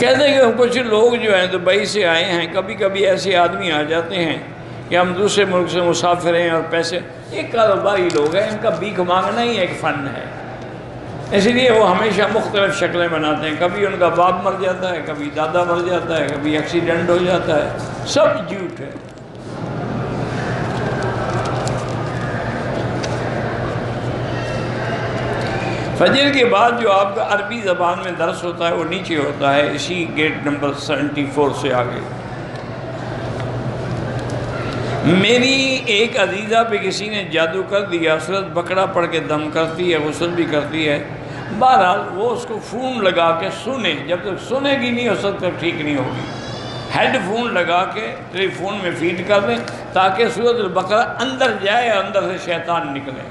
کہتے ہیں کہ کچھ لوگ جو ہیں دبئی سے آئے ہیں، کبھی کبھی ایسے آدمی آ جاتے ہیں کہ ہم دوسرے ملک سے مسافر ہیں اور پیسے، یہ کاروباری لوگ ہیں، ان کا بھیک مانگنا ہی ایک فن ہے، اس لیے وہ ہمیشہ مختلف شکلیں بناتے ہیں، کبھی ان کا باپ مر جاتا ہے، کبھی دادا مر جاتا ہے، کبھی ایکسیڈنٹ ہو جاتا ہے، سب جھوٹ ہے۔ فجر کے بعد جو آپ کا عربی زبان میں درس ہوتا ہے وہ نیچے ہوتا ہے، اسی گیٹ نمبر 74 سے آگے۔ میری ایک عزیزہ پہ کسی نے جادو کر دیا، سورۃ بقرہ پڑھ کے دم کرتی ہے، غسل بھی کرتی ہے، بہرحال وہ اس کو فون لگا کے سنے، جب تک سنے گی نہیں اس وقت تک ٹھیک نہیں ہوگی۔ ہیڈ فون لگا کے ٹیلی فون میں فیڈ کر دیں تاکہ سورۃ البقرہ اندر جائے اور اندر سے شیطان نکلے۔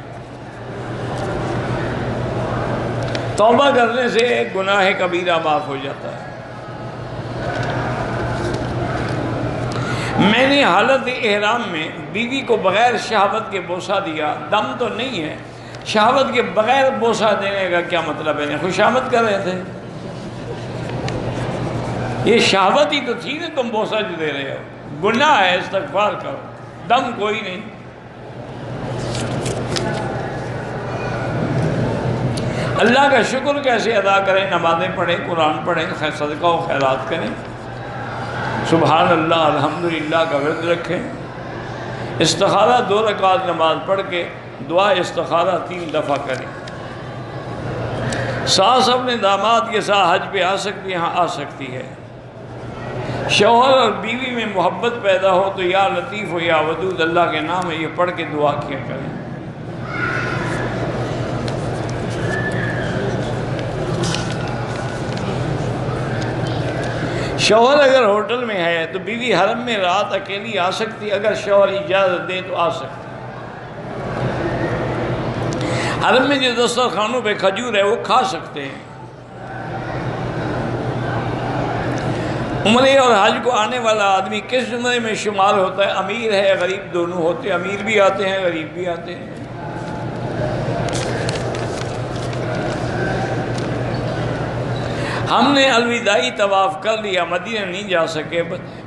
توبہ کرنے سے گناہ کبیرہ معاف ہو جاتا ہے۔ میں نے حالت احرام میں بیوی کو بغیر شہوت کے بوسہ دیا، دم تو نہیں ہے، شہوت کے بغیر بوسہ دینے کا کیا مطلب ہے؟ خوشامد کر رہے تھے، یہ شہوت ہی تو تھی نا، تم بوسہ جو دے رہے ہو، گناہ ہے، استغفار کرو، دم کوئی نہیں۔ اللہ کا شکر کیسے ادا کریں؟ نمازیں پڑھیں، قرآن پڑھیں، صدقہ و خیرات کریں، سبحان اللہ الحمدللہ کا ورد رکھیں، استخارہ 2 رکعت نماز پڑھ کے دعا استخارہ 3 دفعہ کریں۔ ساس اپنے داماد کے ساتھ حج پہ آ سکتی ہے؟ ہاں آ سکتی ہے۔ شوہر اور بیوی میں محبت پیدا ہو تو یا لطیف ہو یا ودود اللہ کے نام ہے یہ پڑھ کے دعا کیا کریں۔ شوہر اگر ہوٹل میں ہے تو بیوی حرم میں رات اکیلی آ سکتی، اگر شوہر اجازت دے تو آ سکتی۔ حرم میں جو دسترخوانوں پہ کھجور ہے وہ کھا سکتے ہیں۔ عمرے اور حج کو آنے والا آدمی کس عمرے میں شمار ہوتا ہے؟ امیر ہے غریب دونوں ہوتے ہیں، امیر بھی آتے ہیں غریب بھی آتے ہیں۔ ہم نے الوداعی طواف کر لیا، مدینہ نہیں جا سکے،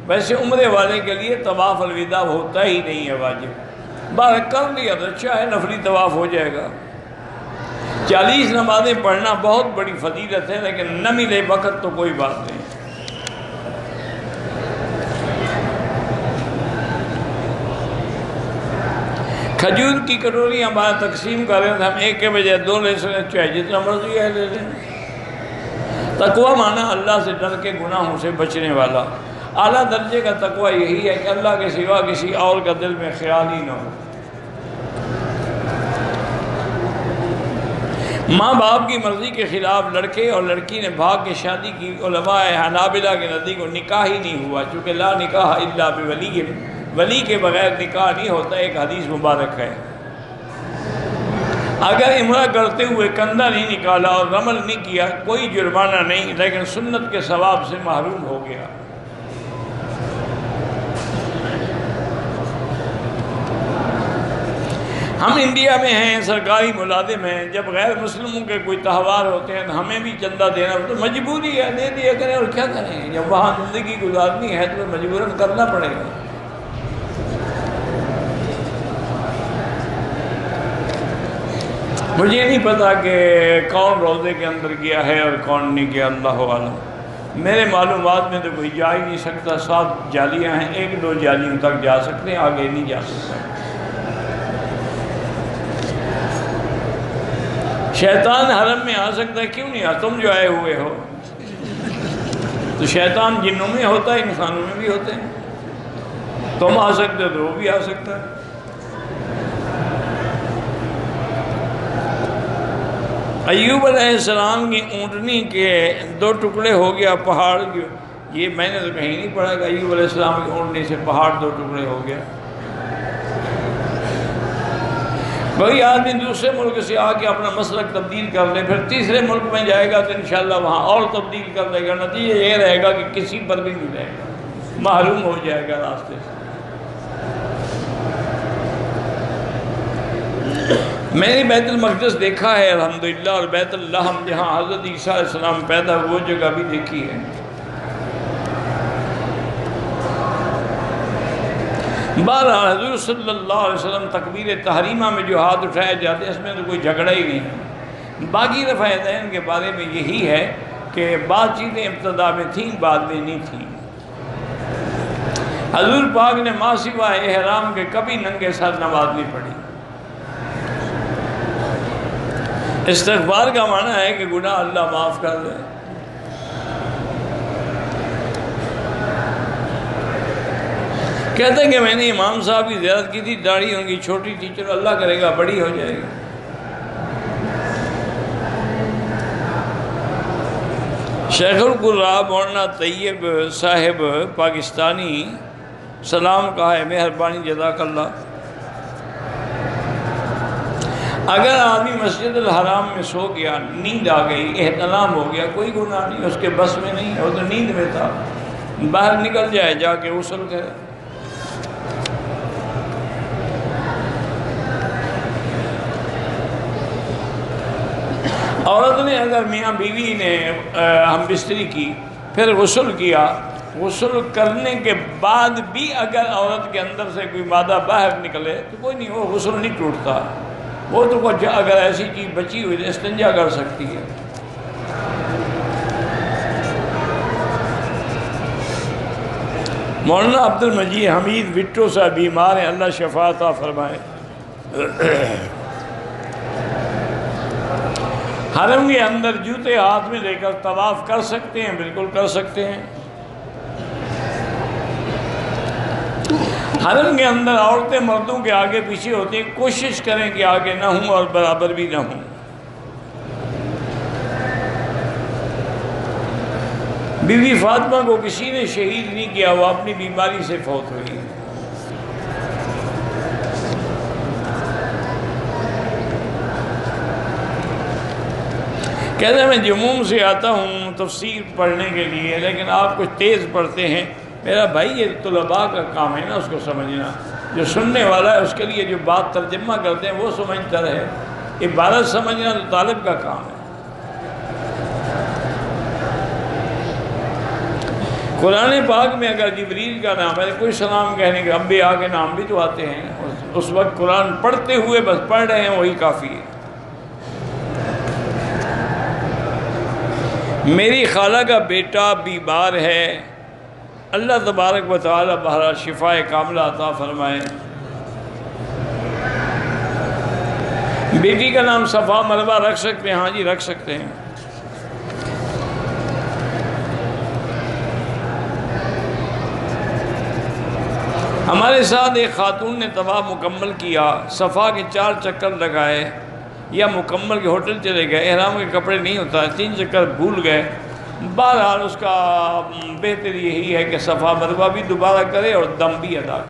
ویسے عمرے والے کے لیے طواف الوداع ہوتا ہی نہیں ہے واجب، باہر کر لیا تو اچھا ہے، نفلی طواف ہو جائے گا۔ 40 نمازیں پڑھنا بہت بڑی فضیلت ہے، لیکن نہ ملے وقت تو کوئی بات نہیں۔ کھجور کی کٹوریاں باہر تقسیم کر رہے ہیں، ہم ایک کے بجائے 2 لے سکتے ہیں، چاہے جتنا مرضی ہے لے لیں۔ تقوی مانا اللہ سے ڈر کے گناہوں سے بچنے والا، اعلیٰ درجے کا تقوی یہی ہے کہ اللہ کے سوا کسی اور کا دل میں خیال ہی نہ ہو۔ ماں باپ کی مرضی کے خلاف لڑکے اور لڑکی نے بھاگ کے شادی کی، علماء حنابلہ کے نزدیک کو نکاح ہی نہیں ہوا، چونکہ لا نکاح الا بولی، ولی کے بغیر نکاح نہیں ہوتا، ایک حدیث مبارک ہے۔ اگر عمرہ کرتے ہوئے کندھا نہیں نکالا اور رمل نہیں کیا کوئی جرمانہ نہیں، لیکن سنت کے ثواب سے محروم ہو گیا۔ ہم انڈیا میں ہیں، سرکاری ملازم ہیں، جب غیر مسلموں کے کوئی تہوار ہوتے ہیں تو ہمیں بھی چندہ دینا تو مجبوری ہے، دے دیا کریں، اور کیا کریں؟ جب وہاں زندگی گزارنی ہے تو مجبوراً کرنا پڑے گا۔ مجھے نہیں پتا کہ کون روزے کے اندر گیا ہے اور کون نہیں گیا، اللہ عالم۔ میرے معلومات میں تو کوئی جا ہی نہیں سکتا، 7 جالیاں ہیں، 1-2 جالیوں تک جا سکتے ہیں، آگے نہیں جا سکتا۔ شیطان حرم میں آ سکتا ہے، کیوں نہیں آ؟ تم جو آئے ہوئے ہو تو شیطان جنوں میں ہوتا ہے، انسانوں میں بھی ہوتے ہیں، تم آ سکتے ہو تو وہ بھی آ سکتا ہے۔ ایوب علیہ السلام کی اونٹنی کے 2 ٹکڑے ہو گیا پہاڑ، یہ میں نے تو کہیں نہیں پڑھا کہ ایوب علیہ السلام کی اونٹنی سے پہاڑ 2 ٹکڑے ہو گیا۔ وہی آدمی دوسرے ملک سے آ کے اپنا مسلک تبدیل کر لے، پھر تیسرے ملک میں جائے گا تو انشاءاللہ وہاں اور تبدیل کر دے گا، نتیجہ یہ رہے گا کہ کسی پر بھی نہیں رہے گا، محروم ہو جائے گا راستے سے۔ میں نے بیت المقدس دیکھا ہے الحمدللہ، اور بیت اللحم جہاں حضرت عیسیٰ علیہ السلام پیدا وہ جگہ بھی دیکھی ہے۔ بہرحال حضور صلی اللہ علیہ وسلم تکبیر تحریمہ میں جو ہاتھ اٹھائے جاتے ہیں اس میں تو کوئی جھگڑا ہی نہیں ہے۔ باقی رفع یدین کے بارے میں یہی ہے کہ بعض چیزیں ابتدا میں تھیں، بعد میں نہیں تھیں۔ حضور پاک نے ما سوائے احرام کے کبھی ننگے سر نماز نہیں پڑھی۔ استغفار کا معنی ہے کہ گناہ اللہ معاف کر دے۔ کہتے ہیں کہ میں نے امام صاحب کی زیارت کی تھی، داڑھی ان کی چھوٹی تھی، چلو اللہ کرے گا بڑی ہو جائے گی۔ شیخ القراء مولانا طیب صاحب پاکستانی سلام کہا ہے، مہربانی جزاک اللہ۔ اگر آدمی مسجد الحرام میں سو گیا، نیند آ گئی، احتلام ہو گیا، کوئی گناہ نہیں، اس کے بس میں نہیں ہے، وہ تو نیند میں تھا، باہر نکل جائے، جا کے غسل کرے۔ عورت نے اگر میاں بیوی نے ہم بستری کی، پھر غسل کیا، غسل کرنے کے بعد بھی اگر عورت کے اندر سے کوئی مادہ باہر نکلے تو کوئی نہیں، وہ غسل نہیں ٹوٹتا، وہ تو اگر ایسی چیز بچی ہوئی تو استنجا کر سکتی ہے۔ مولانا عبد المجید حمید وٹو صاحب بیمار ہیں، اللہ شفا عطا فرمائے۔ حرم کے اندر جوتے ہاتھ میں لے کر طواف کر سکتے ہیں؟ بالکل کر سکتے ہیں۔ حرم کے اندر عورتیں مردوں کے آگے پیچھے ہوتی ہیں، کوشش کریں کہ آگے نہ ہوں اور برابر بھی نہ ہوں۔ بی بی فاطمہ کو کسی نے شہید نہیں کیا، وہ اپنی بیماری سے فوت ہوئی۔ کہتے ہیں میں جموم سے آتا ہوں تفسیر پڑھنے کے لیے، لیکن آپ کچھ تیز پڑھتے ہیں۔ میرا بھائی یہ طلباء کا کام ہے نا اس کو سمجھنا، جو سننے والا ہے اس کے لیے جو بات ترجمہ کرتے ہیں وہ سمجھتا رہے، عبارت سمجھنا تو طالب کا کام ہے۔ قرآن پاک میں اگر جبریل کا نام ہے، کوئی سلام کہنے کے انبیاء کے نام بھی تو آتے ہیں، اس وقت قرآن پڑھتے ہوئے بس پڑھ رہے ہیں وہی کافی ہے۔ میری خالہ کا بیٹا بیمار ہے، اللہ تبارک و تعالی بہرحال شفا کاملہ عطا فرمائے۔ بیٹی کا نام صفا مروہ رکھ سکتے ہیں؟ ہاں جی رکھ سکتے ہیں۔ ہمارے ساتھ ایک خاتون نے طواف مکمل کیا، صفا کے 4 چکر لگائے، یا مکمل کے ہوٹل چلے گئے، احرام کے کپڑے نہیں ہوتا ہے، 3 چکر بھول گئے۔ بہرحال اس کا بہتر یہی ہے کہ صفا مروہ بھی دوبارہ کرے اور دم بھی ادا کرے۔